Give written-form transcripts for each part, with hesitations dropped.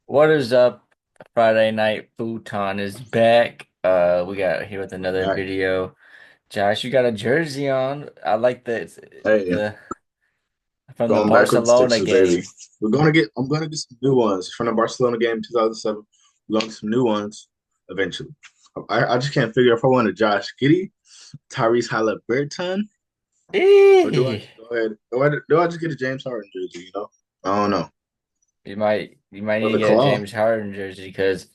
What is up? Friday Night Futon is back. We got here with another Back. video. Josh, you got a jersey on. I like Hey, the from the going back with the Barcelona Sixers, baby. game. I'm gonna get some new ones from the Barcelona game 2007. We're gonna get some new ones eventually. I just can't figure if I want a Josh Giddey, Tyrese Halliburton, or do I Eee. just go ahead? Do I just get a James Harden jersey? I don't know. You might need Or to the get a claw. James Harden jersey because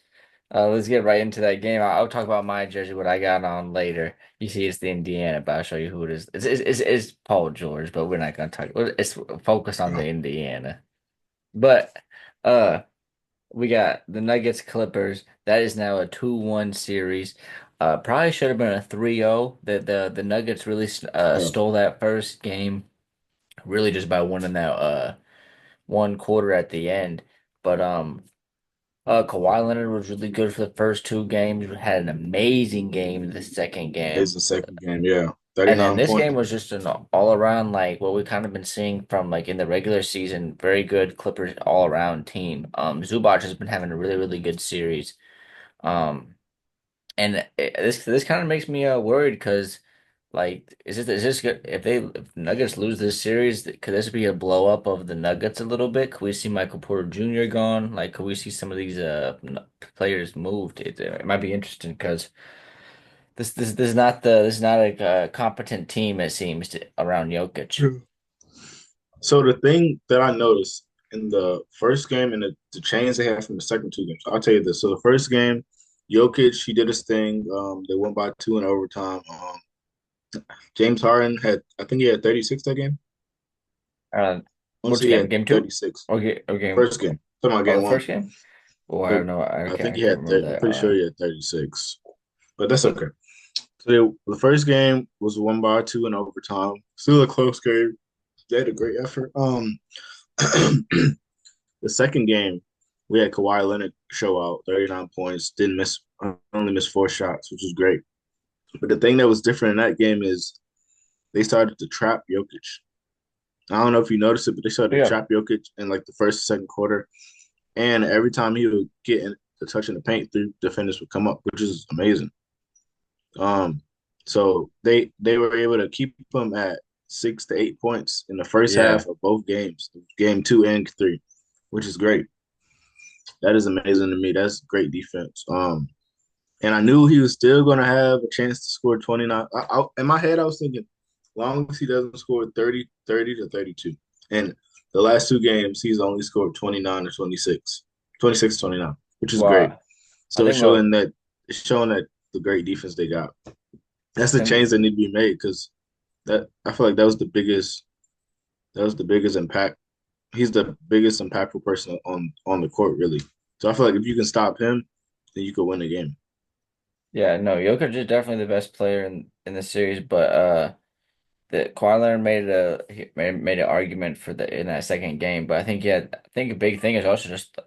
let's get right into that game. I'll talk about my jersey, what I got on later. You see, it's the Indiana, but I'll show you who it is. It's Paul George, but we're not gonna talk. It's focus on the Indiana. But uh. We got the Nuggets Clippers. That is now a 2-1 series. Probably should have been a 3-0. The Nuggets really Yeah, stole that first game, really just by winning that one quarter at the end. But Kawhi Leonard was really good for the first two games. Had an amazing game in the second game. amazing second game. Yeah, And then 39 this game points. was just an all around like what we kind of been seeing from like in the regular season, very good Clippers all around team. Zubac has been having a really good series. Um, and this kind of makes me worried because like is this good if Nuggets lose this series, could this be a blow up of the Nuggets a little bit? Could we see Michael Porter Jr. gone? Like, could we see some of these players moved? It might be interesting because this is not a competent team it seems around Jokic. True. So the thing that I noticed in the first game and the change they had from the second two games, I'll tell you this. So the first game, Jokic, he did his thing. They won by two in overtime. James Harden had, I think he had 36 that game. Uh, I want to which say he game? had Game two 36. or The game? first game. Talking about Oh, game the one. first game. Oh, I But don't know. I think I he can't had, remember I'm that. pretty sure he had 36. But that's okay. So the first game was won by two in overtime. Still a close game. They had a great effort. The second game, we had Kawhi Leonard show out, 39 points, didn't miss, only missed four shots, which was great. But the thing that was different in that game is they started to trap Jokic. I don't know if you noticed it, but they started to Yeah. trap Jokic in like the first, second quarter. And every time he would get in the touch in the paint, three defenders would come up, which is amazing. Um, so they were able to keep him at 6 to 8 points in the first Yeah. half of both games, game two and three, which is great. That is amazing to me. That's great defense. And I knew he was still going to have a chance to score 29. In my head, I was thinking, long as he doesn't score 30 to 32. And the last two games, he's only scored 29 or 26, 26 29, which is great. Well, I So think what it's showing that the great defense they got. That's the change and that need to be made because that I feel like that was the biggest impact. He's the biggest impactful person on the court, really. So I feel like if you can stop him, then you could win the game. yeah, no, Jokic is definitely the best player in the series, but the Kawhi Leonard made an argument for the in that second game, but I think a big thing is also just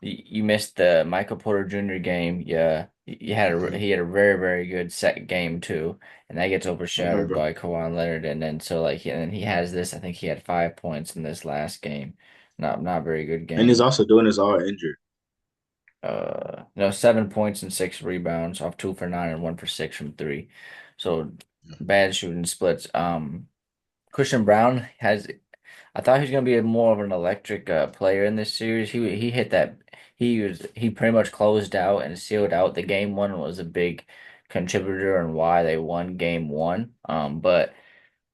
you missed the Michael Porter Jr. game. Yeah, Mhm. he had a very good set game too, and that gets I overshadowed remember. by Kawhi Leonard, and then so like and then he has this. I think he had 5 points in this last game. Not very good And he's game. also doing this all injured. No, 7 points and 6 rebounds off 2 for 9 and 1 for 6 from three. So Yeah. bad shooting splits. Christian Brown has. I thought he was gonna be a more of an electric player in this series. He hit that. He pretty much closed out and sealed out the game one was a big contributor and why they won game one. But.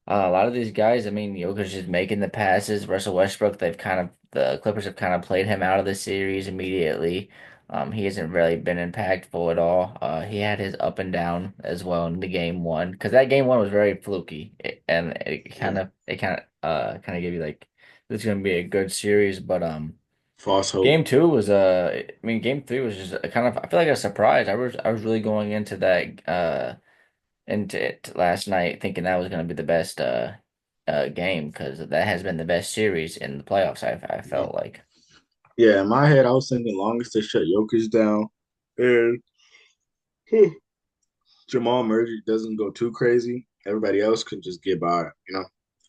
A lot of these guys, I mean, Jokic is making the passes. Russell Westbrook, the Clippers have kind of played him out of the series immediately. He hasn't really been impactful at all. He had his up and down as well in the game one because that game one was very fluky, and Yeah. it kind of gave you like this is gonna be a good series. But False hope. game two was I mean, game three was just a kind of I feel like a surprise. I was really going into that into it last night, thinking that was going to be the best game because that has been the best series in the playoffs. I Yeah. felt like. Yeah, in my head, I was thinking longest they shut Jokic down and Jamal Murray doesn't go too crazy, everybody else can just get by.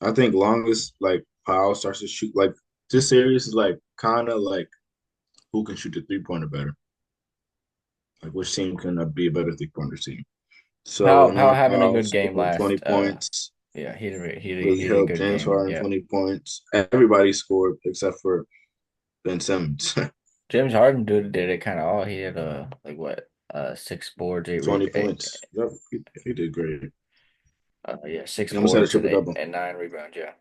I think longest like Powell starts to shoot like this series is like kind of like who can shoot the 3-pointer better. Like which team can be a better 3-pointer team. So How Norman having a Powell good game scored 20 last points. yeah, Really he did a helped good James game. Harden Yeah. 20 points. Everybody scored except for Ben Simmons. James Harden did it kind of all. He had like what 6 boards, 20 points. Yep, he did great. yeah, six He almost had a boards and triple eight double. and 9 rebounds. Yeah.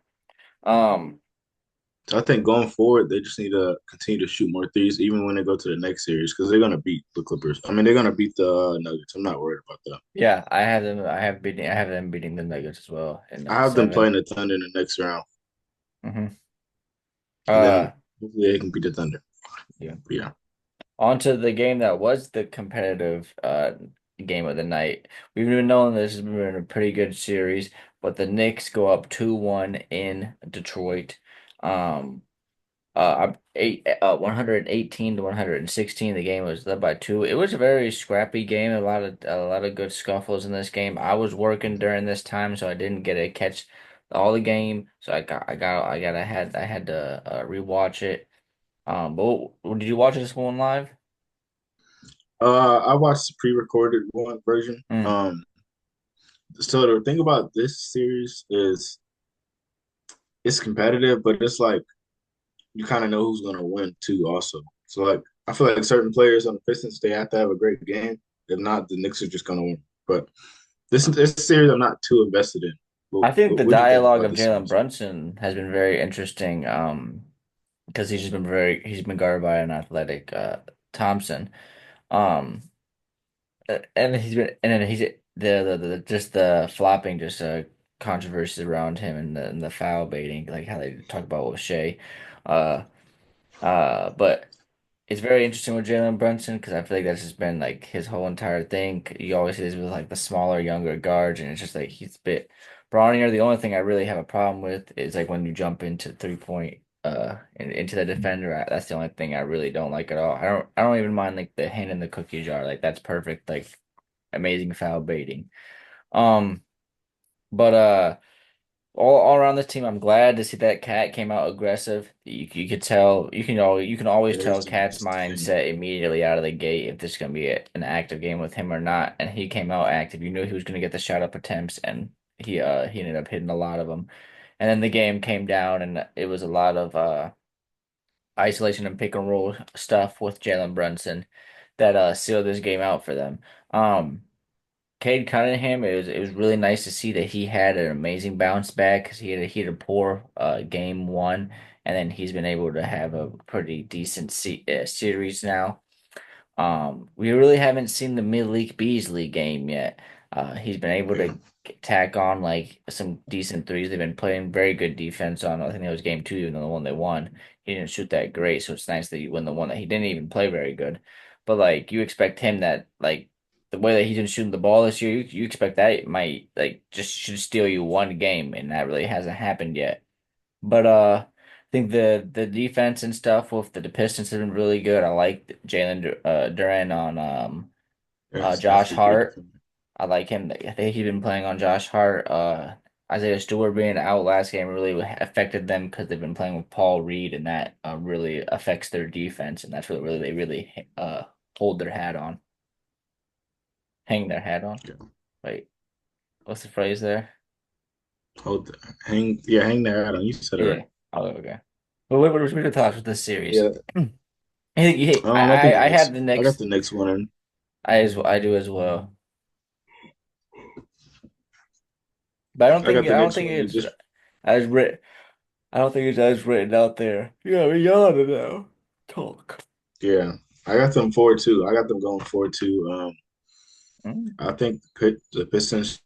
Um, So I think going forward, they just need to continue to shoot more threes, even when they go to the next series, because they're gonna beat the Clippers. I mean, they're gonna beat the Nuggets. I'm not worried about that. yeah, I have them. I have them beating the Nuggets as well in I have them seven. playing the Thunder in the next round, Hmm. and then Uh, hopefully they can beat the Thunder. yeah. But yeah, On to the game that was the competitive game of the night. We've been knowing this has been a pretty good series, but the Knicks go up 2-1 in Detroit. Um, 118 to 116. The game was led by two. It was a very scrappy game. A lot of good scuffles in this game. I was working during this time, so I didn't get to catch all the game. So I had to rewatch it. Did you watch this one live? I watched the pre-recorded one version. Mm. So the thing about this series is it's competitive, but it's like you kind of know who's gonna win too, also. So like I feel like certain players on the Pistons they have to have a great game. If not, the Knicks are just gonna win. But this series I'm not too invested in. I think the What do you think dialogue about of this Jalen series? Brunson has been very interesting. Because he's been guarded by an athletic Thompson. Um, and then he's the just the flopping just controversies around him and the foul baiting like how they talk about with Shea. Uh, but it's very interesting with Jalen Brunson because I feel like that's just been like his whole entire thing. You always see this with like the smaller, younger guards, and it's just like he's a bit brawnier. The only thing I really have a problem with is like when you jump into 3 point and into the defender. That's the only thing I really don't like at all. I don't even mind like the hand in the cookie jar. Like that's perfect. Like amazing foul baiting. Um, but all around this team, I'm glad to see that Cat came out aggressive. You could tell you can always Yeah, his tell team Cat's is thin. mindset immediately out of the gate if this is gonna be an active game with him or not. And he came out active. You knew he was gonna get the shot up attempts, and he ended up hitting a lot of them. And then the game came down, and it was a lot of isolation and pick and roll stuff with Jalen Brunson that sealed this game out for them. Um. Cade Cunningham, it was really nice to see that he had an amazing bounce back because he had a poor game one, and then he's been able to have a pretty decent series now. We really haven't seen the Malik Beasley game yet. He's been able Yeah, to tack on like some decent threes. They've been playing very good defense on. I think it was game two, even though the one they won. He didn't shoot that great, so it's nice that you win the one that he didn't even play very good. But like you expect him that like the way that he's been shooting the ball this year, you expect that it might like just should steal you one game, and that really hasn't happened yet. But I think the defense and stuff with the Pistons have been really good. I like Jalen Duran on that's Josh definitely a great Hart. defender. I like him. I think he's been playing on Josh Hart. Isaiah Stewart being out last game really affected them because they've been playing with Paul Reed, and that really affects their defense, and that's what really they really hold their hat on, hang their hat on. Yeah. Wait, what's the phrase there? Hang there, Adam. You said it right. Yeah. Oh, okay. Well, what are your thoughts with this series? Yeah. I think the I have next. the I got next. the next one in. I do as well, but I got I the don't next think one. You it's just as written. I don't think it's as written out there. Yeah, we yelling it now. Talk. yeah. I got them 4-2. I got them going 4-2. Mm. I think the Pistons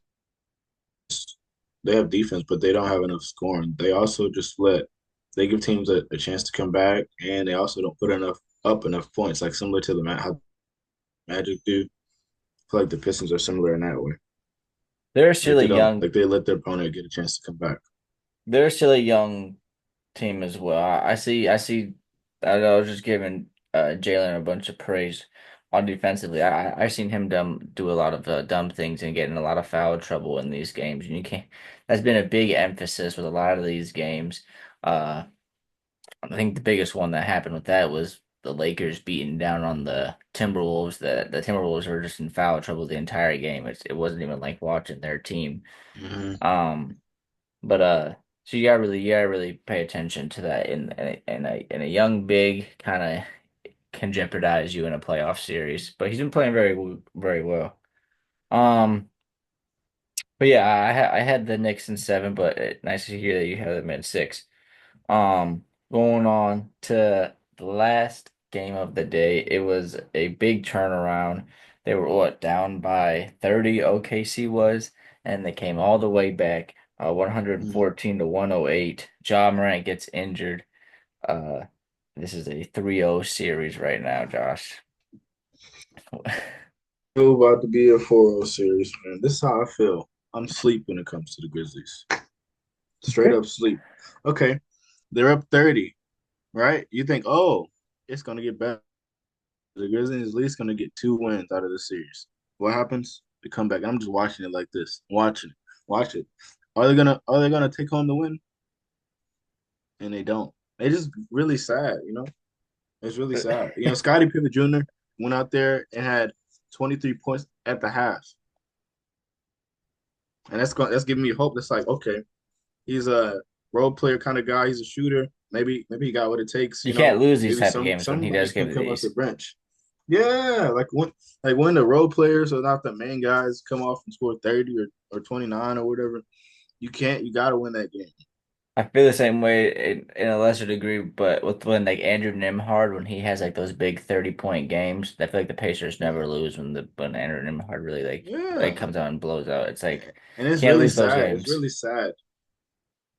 they have defense, but they don't have enough scoring. They also just they give teams a chance to come back, and they also don't put enough points, like similar to how Magic do. I feel like the Pistons are similar in that way. They're still a young. They let their opponent get a chance to come back. They're still a young team as well. I see. I was just giving Jalen a bunch of praise on defensively. I seen him do a lot of dumb things and get in a lot of foul trouble in these games. And you can't. That's been a big emphasis with a lot of these games. Uh, I think the biggest one that happened with that was the Lakers beating down on the Timberwolves. The Timberwolves were just in foul trouble the entire game. It wasn't even like watching their team. Hmm. Um, but so you gotta really pay attention to that. In a young big kind of can jeopardize you in a playoff series. But he's been playing very well. Um, but yeah, I had the Knicks in seven, but nice to hear that you have them in six. Going on to the last game of the day, it was a big turnaround. They were what, down by 30, OKC was, and they came all the way back, Hmm. 114 to 108. Ja Morant gets injured. Uh, this is a 3-0 series right now, Josh. Feel about to be a 4-0 series, man. This is how I feel. I'm sleep when it comes to the Grizzlies. Straight Okay. up sleep. Okay, they're up 30, right? You think, oh, it's gonna get better. The Grizzlies at least gonna get 2 wins out of the series. What happens? They come back. I'm just watching it like this. Watching it. Watch it. Are they gonna take home the win? And they don't. They just really sad, you know? It's really sad. You know, Scottie Pippen Jr. went out there and had 23 points at the half. And that's giving me hope. That's like, okay, he's a role player kind of guy. He's a shooter. Maybe he got what it takes. You You can't know, lose these maybe type of games when he does somebody give can you come off the these. bench. Yeah, like when the role players are not the main guys come off and score 30 or 29 or whatever. You gotta win that game. I feel the same way in a lesser degree, but with when like Andrew Nimhard when he has like those big 30-point games, I feel like the Pacers never lose when Andrew Nimhard really like Yeah. comes out and blows out. It's like And it's can't really lose those sad. It's games. really sad.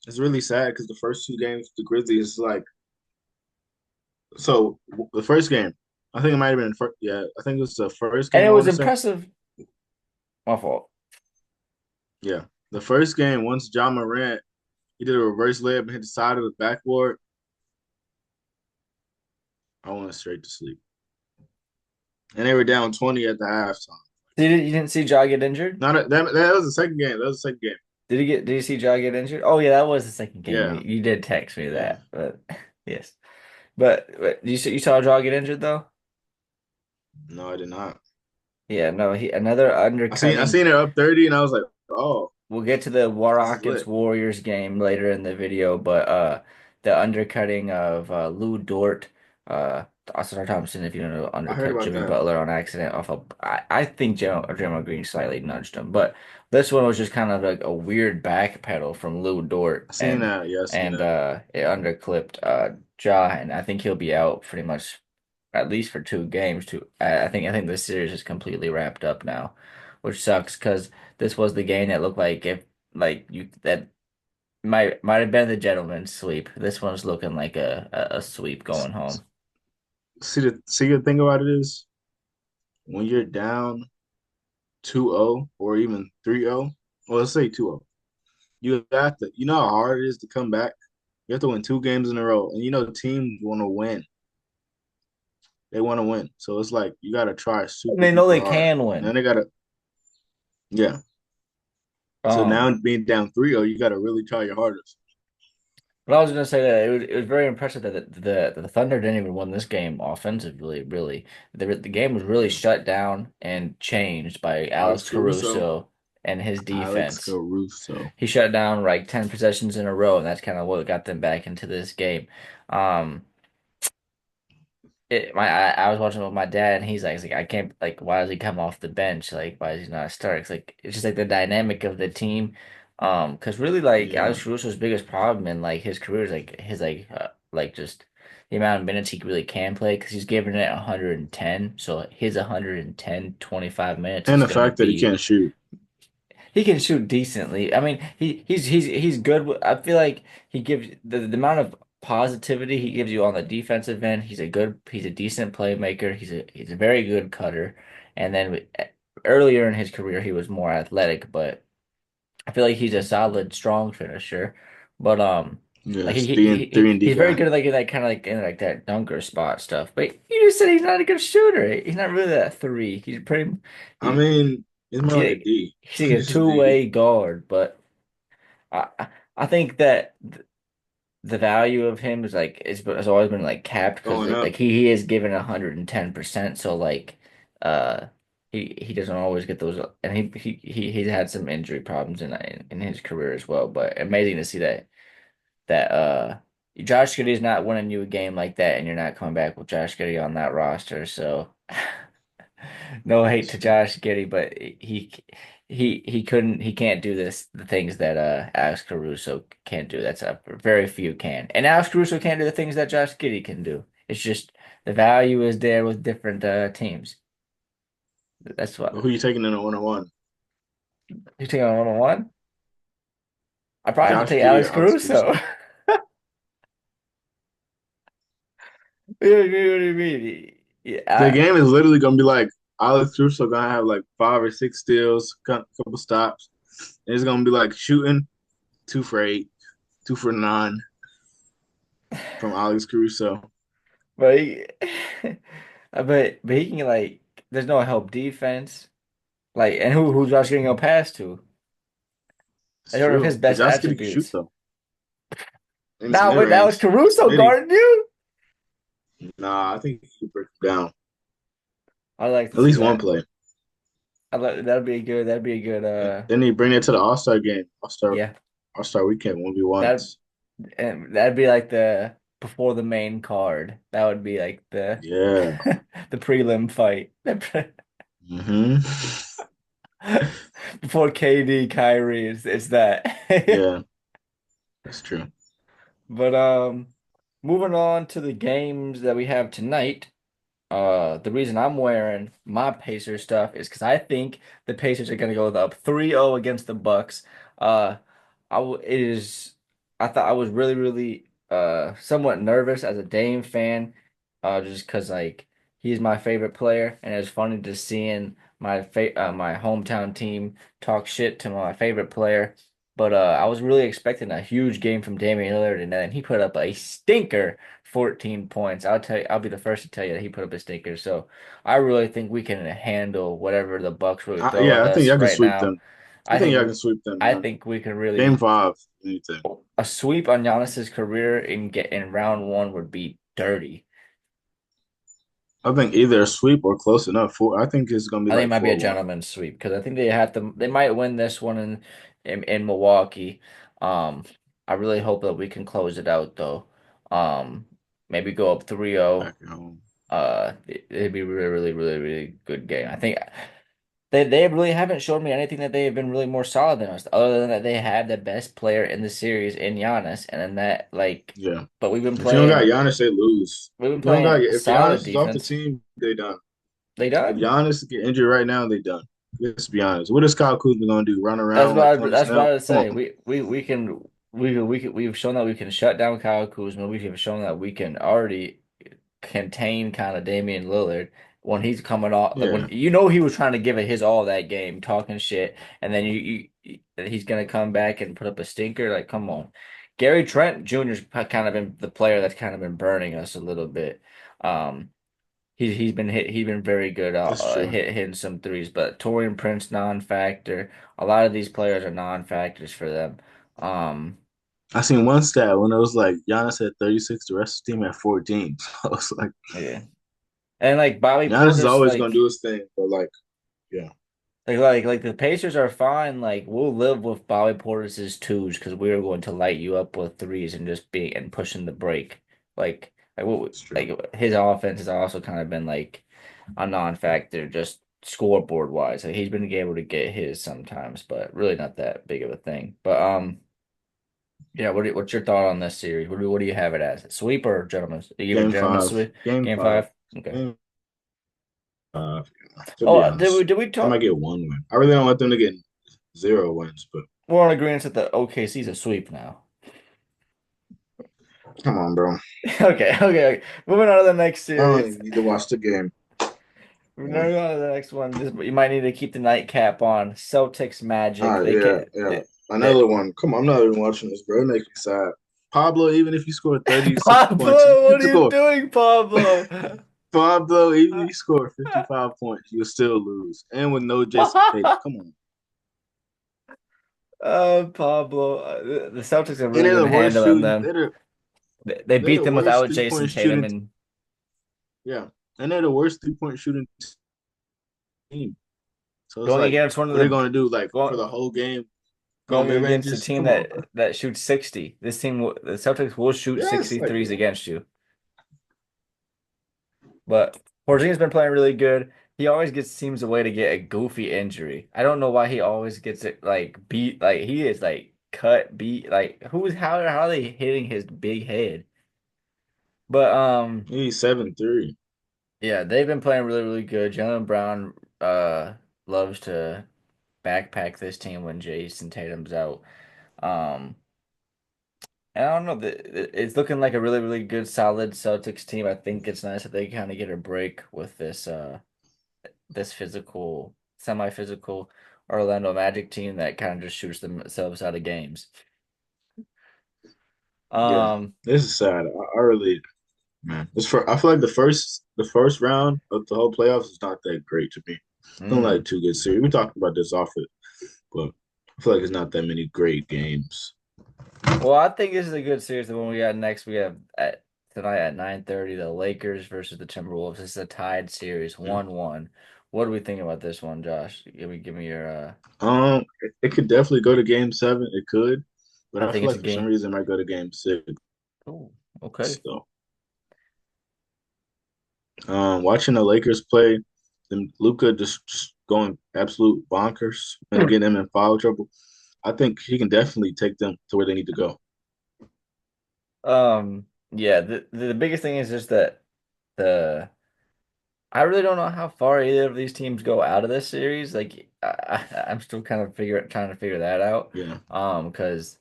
It's really sad because the first 2 games the Grizzlies like so the first game, I think it might have been first, yeah, I think it was the first And game it I was want to say. impressive. My fault. Yeah. The first game, once John Morant he did a reverse layup and hit the side of the backboard, I went straight to sleep. And they were down 20 at the halftime. You didn't see Ja get injured? Not that was the second game. That was the second game. Did you see Ja get injured? Oh yeah, that was the second game. Yeah. You did text me Yeah. that, but yes. But you saw Ja get injured though? No, I did not. Yeah, no, he another I undercutting. seen it up 30 and I was like, oh, We'll get to the this is Rockets lit. Warriors game later in the video, but the undercutting of Lou Dort, Austin Thompson, if you don't know, I heard undercut about Jimmy that. Butler on accident off of I think Draymond Green slightly nudged him, but this one was just kind of like a weird backpedal from Lou Dort I seen that. Yeah, I seen and that. it underclipped Ja, and I think he'll be out pretty much at least for 2 games. I think this series is completely wrapped up now, which sucks because this was the game that looked like if like you that might have been the gentleman's sweep. This one's looking like a sweep going home. See the thing about it is when you're down 2-0 or even 3-0, well, let's say 2-0, you have to, you know how hard it is to come back? You have to win 2 games in a row. And you know, teams want to win. They want to win. So it's like you got to try And super they know duper they hard. can And then win. they got to, yeah. So now Um, being down 3-0, you got to really try your hardest. but I was gonna say that it was very impressive that the Thunder didn't even win this game offensively. Really, the game was really shut down and changed by Alex Alex Caruso. Caruso and his Alex defense. Caruso. He shut down like 10 possessions in a row, and that's kind of what got them back into this game. Um, I was watching with my dad, and he's like, I can't like, why does he come off the bench? Like, why is he not a starter? It's just like the dynamic of the team. Because really, like Yeah. Alex Caruso's biggest problem in like his career is like his like just the amount of minutes he really can play. Because he's giving it 110, so his 110, 25 minutes And is the gonna fact that he be can't shoot. he can shoot decently. I mean, he's good. I feel like he gives the amount of positivity he gives you on the defensive end. He's a decent playmaker. He's a very good cutter. And then earlier in his career, he was more athletic, but I feel like he's a solid, strong finisher. But like Yes, three and D he's very guy. good like in that kind of like in like that dunker spot stuff. But you just said he's not a good shooter. He's not really that three. I He, mean, it's more like a he, D. he's like a It's just D. two-way guard, but I I think that the value of him is like has always been like capped because going up. like he is given 110%. So like uh he doesn't always get those, and he's had some injury problems in his career as well. But amazing to see that Josh Giddey's not winning you a game like that, and you're not coming back with Josh Giddey on that roster. So no hate to Josh Giddey, but he can't do the things that Alex Caruso can't do. That's a very few can. And Alex Caruso can't do the things that Josh Giddey can do. It's just the value is there with different teams. That's what Who you taking in a 1-on-1? you take on 1-on-one. I probably have to Josh take Giddey Alex or Alex Caruso. Caruso? What do you mean? The Yeah, game is literally gonna be like Alex Caruso gonna have like 5 or 6 steals, couple stops. And it's gonna be like shooting 2 for 8, 2 for 9 from Alex Caruso. but but he can like. There's no help defense. Like, and who's Josh Giddey gonna pass to? It's I don't know if his true. But best Josh Giddey can shoot attributes. though. And it's Not mid with Alex range. It's Caruso midi. guarding you. Nah, I think he can break him down. I'd like to At see least one that. play. That'd be good. That'd be a good. Then he bring it to the All-Star game. Yeah. All-Star weekend, That 1v1s. and that'd be like the before the main card. That would be like the Yeah. the prelim fight Hmm. before KD Kyrie is that. Yeah, that's true. But moving on to the games that we have tonight. The reason I'm wearing my Pacers stuff is because I think the Pacers are gonna go up 3-0 against the Bucks. Uh, it is. I thought I was really somewhat nervous as a Dame fan, just because like he's my favorite player, and it's funny to seeing my hometown team talk shit to my favorite player. But I was really expecting a huge game from Damian Lillard, and then he put up a stinker. 14 points. I'll be the first to tell you that he put up a stinker. So I really think we can handle whatever the Bucks really throw Yeah, at I think us y'all can right sweep now. them. I I think y'all think can sweep them, I man. think we can Game really 5, anything. a sweep on Giannis's career in round one would be dirty. I think either a sweep or close enough. I think it's gonna be I think it like might be a 4-1. gentleman's sweep because I think they might win this one in Milwaukee. Um I really hope that we can close it out though. Um Maybe go up 3-0. Back at home. It'd be a really good game. I think they really haven't shown me anything that they have been really more solid than us, other than that they have the best player in the series in Giannis, and then that like, Yeah. but If you don't got we've Giannis, they lose. been If you don't got playing if solid Giannis is off the defense. team, they done. They If done. Giannis get injured right now, they done. Let's be honest. What is Kyle Kuzma gonna do? Run around like Tony That's what Snell? I would Come say. on. We've shown that we can shut down Kyle Kuzma. We have shown that we can already contain kind of Damian Lillard when he's coming off. Like when Yeah, he was trying to give it his all that game, talking shit, and then he's gonna come back and put up a stinker. Like, come on, Gary Trent Jr.'s kind of been the player that's kind of been burning us a little bit. Um, he's been very good that's true. hitting some threes, but Torian Prince non-factor. A lot of these players are non-factors for them. Um, I seen one stat when it was like Giannis had 36, the rest of the team had 14. I was like, yeah, and like Bobby Giannis is Portis, always gonna do his thing, but like, yeah, like the Pacers are fine. Like we'll live with Bobby Portis's twos because we are going to light you up with threes and just be and pushing the break. it's true. Like his offense has also kind of been like a non-factor just scoreboard wise. Like he's been able to get his sometimes, but really not that big of a thing. But yeah. What's your thought on this series? What do you have it as? Sweep or gentlemen's? You give it Game gentlemen's five, sweep? game Game five, five. Okay. game five. To be Oh, honest, did we I might talk? get 1 win. I really don't want them to get 0 wins, but We're on agreement that the OKC's a sweep now. come on, bro. Okay. Moving on to the next I don't series. even need to watch the game. Moving Yeah. on to the next one. You might need to keep the nightcap on. Celtics All Magic. right, yeah, yeah. Another one. Come on, I'm not even watching this, bro. It makes me sad. Pablo, even if you score 36 points, you Pablo, can what are you score. doing, Pablo? Pablo, even if you score 55 points, you'll still lose. And with no Jason Tatum. Come on. Pablo. The Celtics have And really they're been the worst handling shooting. them. They They're beat the them worst without three Jason point Tatum, shooting. and Yeah, and they're the worst 3-point shooting team. So it's going like, against one of what are they the going to do? Like for going the whole game, go going mid against a ranges? team Come on. that shoots 60. This team, the Celtics will shoot Yes, 60 like threes against you. But Porzingis been playing really good. He always gets seems a way to get a goofy injury. I don't know why he always gets it like beat. Like he is like cut beat. Like how are they hitting his big head? But he's 7-3. yeah, they've been playing really good. Jaylen Brown loves to backpack this team when Jason Tatum's out. Um and I don't know. It's looking like a really good solid Celtics team. I think it's nice that they kind of get a break with this physical, semi-physical Orlando Magic team that kind of just shoots themselves out of games. Yeah, Um, this is sad. I really, man. I feel like the first round of the whole playoffs is not that great to me. Don't like mm. two good series. We talked about this off it, but I feel like it's not that many great games. Well, I think this is a good series. The one we got next, we have at tonight at 9:30, the Lakers versus the Timberwolves. This is a tied series, Yeah. 1-1. What do we think about this one, Josh? Give me your It could definitely go to game 7. It could, but I I think feel it's a like for some game. reason it might go to game 6. Oh, okay. So, watching the Lakers play, them Luca just going absolute bonkers and getting them in foul trouble. I think he can definitely take them to where they need to go. Yeah, the biggest thing is just that the I really don't know how far either of these teams go out of this series. Like I'm still kind of trying to figure that out. Yeah, Because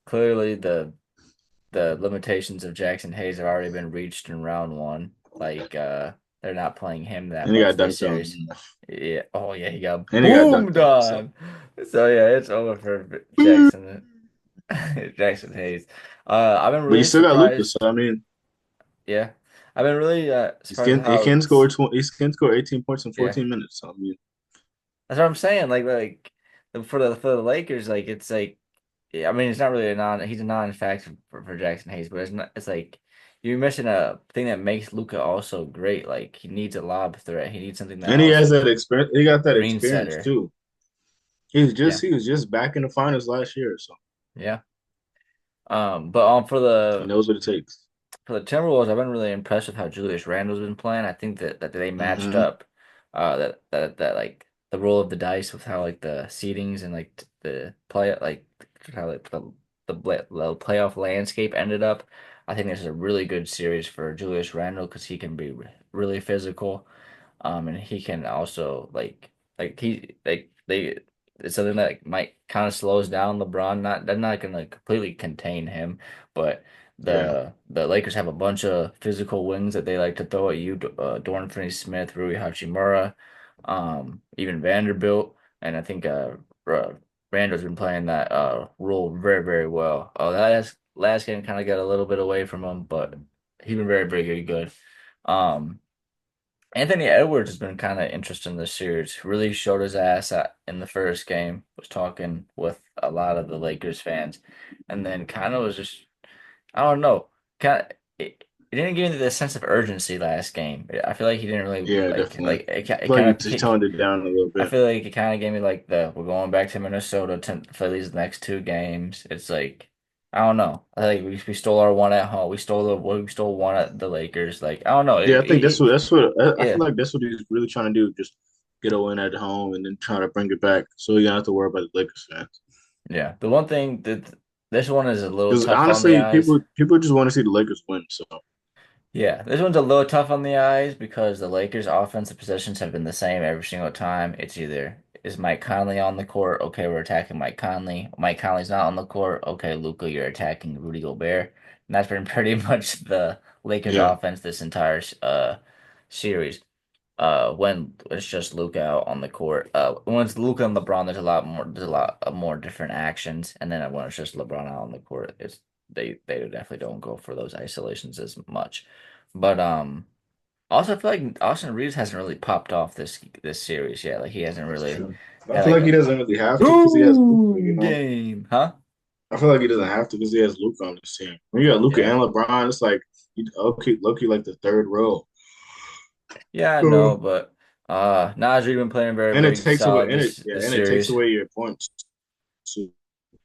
clearly the limitations of Jackson Hayes have already been reached in round one. Like they're not playing him that and he got much this dunked series. on, Yeah. Oh yeah, he got and he got boomed dunked on. So, on. So yeah, it's over for Jackson Jackson Hayes. I've been but you really still got Luca. So surprised. I mean, Yeah. I've been really he surprised with can he how can score 20, he can score 18 points in yeah. 14 minutes. So I mean, That's what I'm saying. For the Lakers, like it's like yeah, I mean it's not really a non he's a non-factor for Jackson Hayes, but it's like you're missing a thing that makes Luca also great. Like he needs a lob threat. He needs something that and he has also that experience. He got that screen experience setter. too. Yeah. He was just back in the finals last year, so Yeah. But for he the knows what it takes. For the Timberwolves, I've been really impressed with how Julius Randle's been playing. I think that they matched Hmm. up that like the roll of the dice with how like the seedings and like the play like how like the playoff landscape ended up. I think this is a really good series for Julius Randle because he can be really physical. And he can also like he like they it's something that like, might kind of slows down LeBron. They're not gonna completely contain him, but Yeah, the Lakers have a bunch of physical wings that they like to throw at you. Dorian Finney-Smith, Rui Hachimura, even Vanderbilt, and I think Randall's been playing that role very well. That last game kind of got a little bit away from him, but he's been very good. Um. Anthony Edwards has been kind of interesting this series. Really showed his ass in the first game. Was talking with a lot of the Lakers fans, and then kind of was just I don't know. Kind of it didn't give me the sense of urgency last game. I feel like he didn't really yeah, definitely. I it feel like kind he of just toned it down a little I bit. feel like it kind of gave me like the we're going back to Minnesota for these next two games. It's like I don't know. I think we stole our one at home. We stole one at the Lakers. Like I don't know. Yeah, I think that's what I Yeah. feel like that's what he's really trying to do. Just get a win at home and then try to bring it back, so you don't have to worry about the Lakers fans. Yeah, the one thing that this one is a little Because tough on the honestly, eyes. people just want to see the Lakers win. So Yeah, this one's a little tough on the eyes because the Lakers' offensive possessions have been the same every single time. It's either is Mike Conley on the court? Okay, we're attacking Mike Conley. Mike Conley's not on the court. Okay, Luca, you're attacking Rudy Gobert. And that's been pretty much the Lakers' yeah, offense this entire series. When it's just Luca out on the court. When it's Luca and LeBron, there's a lot of more different actions, and then when it's just LeBron out on the court, they definitely don't go for those isolations as much. But also I feel like Austin Reeves hasn't really popped off this series yet. Like he hasn't that's really true. I had feel like like he a doesn't really have to because he has Luka, boom game, huh? I feel like he doesn't have to because he has Luka on his team. When you got Luka Yeah. and LeBron, it's like you okay, Loki like the third row. Yeah, I know, Uh, but Nas Reed been playing very, And it very takes away solid this and it takes series. away your points. So,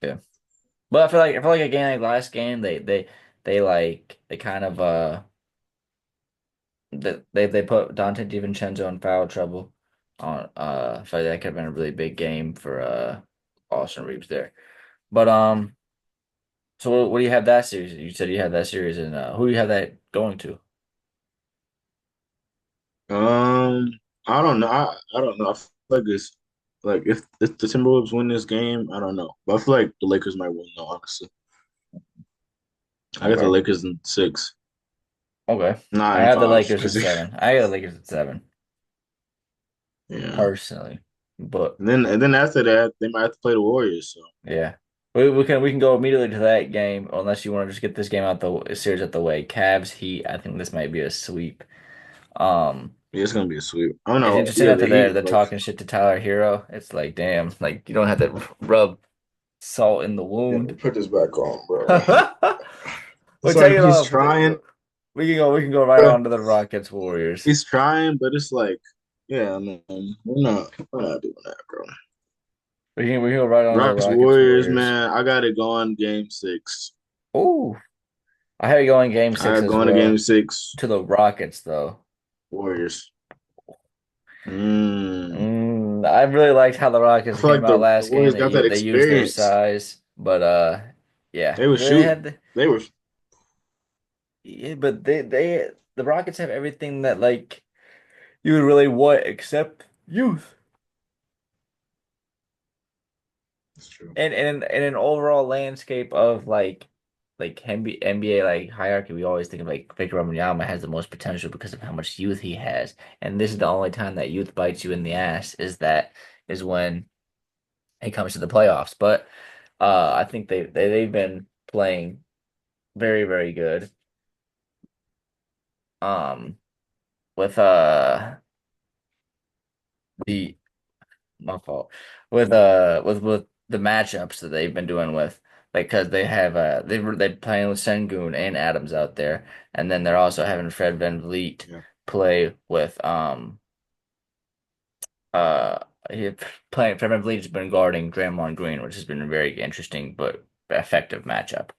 Yeah. But I feel like again like last game they kind of they put Dante DiVincenzo in foul trouble on I feel like that could have been a really big game for Austin Reeves there. But so what do you have that series? You said you had that series and who do you have that going to? um, I don't know. I don't know. I feel like it's like if the Timberwolves win this game, I don't know. But I feel like the Lakers might win though, honestly. I got the Okay. Lakers in six. Okay. Not I in have the five. Lakers at 7. I got the Lakers at 7 Yeah. personally. But And then after that, they might have to play the Warriors. So yeah. We can go immediately to that game unless you want to just get this game out the series out the way. Cavs Heat, I think this might be a sweep. Um yeah, it's gonna be a sweep. I don't it's know. interesting Yeah, that the they're Heat they're like talking shit to Tyler Hero. It's like damn, like you don't have to rub salt in the yeah, wound. put this back on, bro. We'll It's take like it he's off. trying, We can go right bro. on to the Rockets Warriors. He's trying, but it's like, yeah, man, we're not doing that, bro. We can go right on to the Rockets Rockets Warriors, Warriors. man. I got it going game six. Oh, I have you going game I six got as going to game well. six. To the Rockets though. Warriors. Mm. I really liked how the I Rockets feel came like out the last game. Warriors got that They used their experience. size, but yeah, They were they shooting. had They were. yeah, but they the Rockets have everything that like you would really want except youth. That's true. And an overall landscape of like NBA like hierarchy, we always think of like Victor Wembanyama has the most potential because of how much youth he has. And this is the only time that youth bites you in the ass is when it comes to the playoffs. But I think they've been playing very, very good. Um with the my fault with the matchups that they've been doing with because they have they're playing with Sengun and Adams out there, and then they're also having Fred VanVleet Yeah, play with uh he playing Fred VanVleet has been guarding Draymond Green, which has been a very interesting but effective matchup.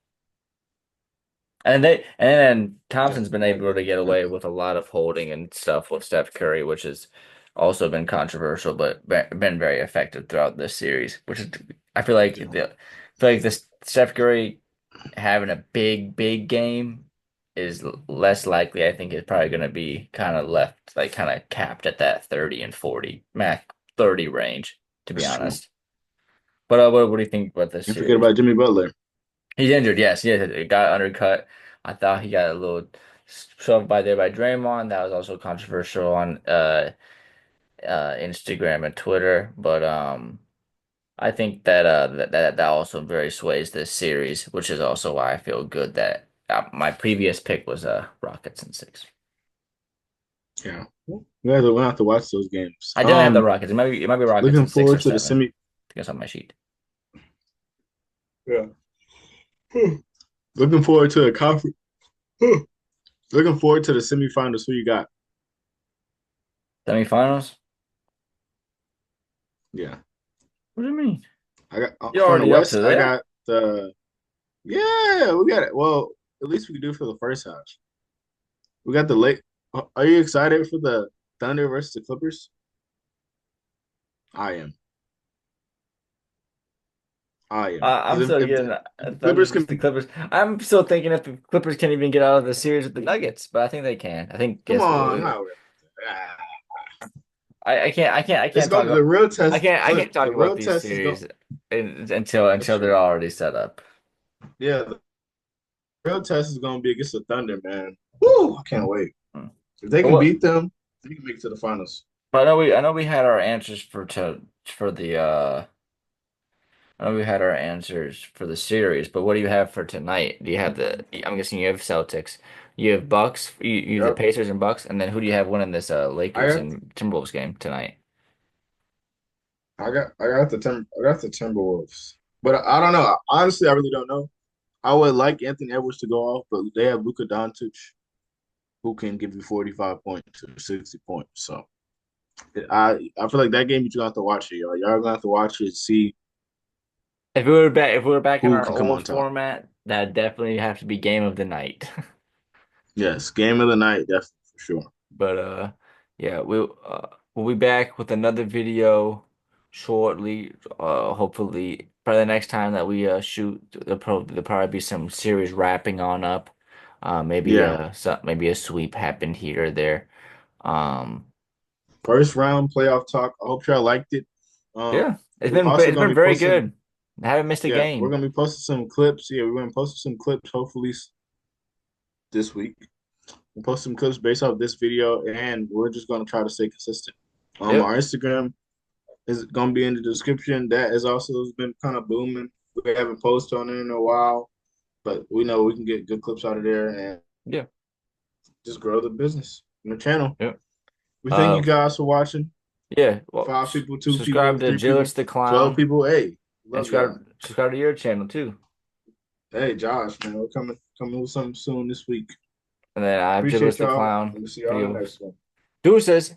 And then yeah, Thompson's been I able agree. to get I away agree. with a lot of holding and stuff with Steph Curry, which has also been controversial, but been very effective throughout this series. Which is, I feel like Yeah, I feel like this Steph Curry having a big game is less likely. I think it's probably going to be kind of left, like kind of capped at that 30 and 40, max 30 range, to be that's true. honest. But what do you think about this You forget series? about Jimmy Butler. He's injured, yes. Yes, it got undercut. I thought he got a little shoved by there by Draymond. That was also controversial on Instagram and Twitter. But I think that that also very sways this series, which is also why I feel good that my previous pick was Rockets in 6. Yeah, we'll have to watch those games. I didn't have the Rockets. It might be Rockets Looking in 6 or forward to the 7. I semi. think it's on my sheet. Yeah. Looking forward to the conference. Looking forward to the semifinals. Who you got? Semifinals? Yeah, What do you mean? I got You're from the already up West. to I there? got the yeah. We got it. Well, at least we can do it for the first half. We got the late. Are you excited for the Thunder versus the Clippers? I am. I am. I'm Because still if the getting Thunder Clippers versus the can Clippers. I'm still thinking if the Clippers can even get out of the series with the Nuggets, but I think they can. I think come guess on, not really. Ah. I It's can't going to the real test. I Look, can't talk the about real these test is going. series That's until they're true. already set up. Yeah, the real test is going to be against the Thunder, man. Woo! I can't wait. Hmm. If they But can what? beat them, they can make it to the finals. But I know we had our answers for the I know we had our answers for the series, but what do you have for tonight? Do you have the? I'm guessing you have Celtics. You have Bucks. You have the Yep. Pacers and Bucks, and then who do you have winning this I Lakers got and Timberwolves game tonight? I got the Timberwolves. But I don't know. Honestly, I really don't know. I would like Anthony Edwards to go off, but they have Luka Doncic who can give you 45 points or 60 points. So I feel like that game you're gonna have to watch it, y'all. Y'all gonna have to watch it, see If we were back in who our can come old on top. format, that'd definitely have to be game of the night. Yes, game of the night, definitely for sure. But yeah, we'll be back with another video shortly. Hopefully, probably the next time that we shoot, there'll probably be some serious wrapping on up. Yeah. Maybe a sweep happened here or there. Um, First round playoff talk. I hope y'all liked it. yeah, We also it's gonna been be very posting, good. I haven't missed a yeah, we're game. gonna be posting some clips. Yeah, we're gonna post some clips hopefully this week. We'll post some clips based off this video, and we're just gonna try to stay consistent. Yep. Our Instagram is gonna be in the description. That is also been kind of booming. We haven't posted on it in a while, but we know we can get good clips out of there and Yeah. just grow the business and the channel. Yep. We thank you Uh, guys for watching. yeah. Well, 5 people, two subscribe people, to three people, Jillets the 12 Clown people. Hey, and love y'all. subscribe to your channel too. Hey, Josh, man, we're coming with something soon this week. And then I have Appreciate Jillets the y'all. Clown We'll see y'all in the videos. next one. Deuces.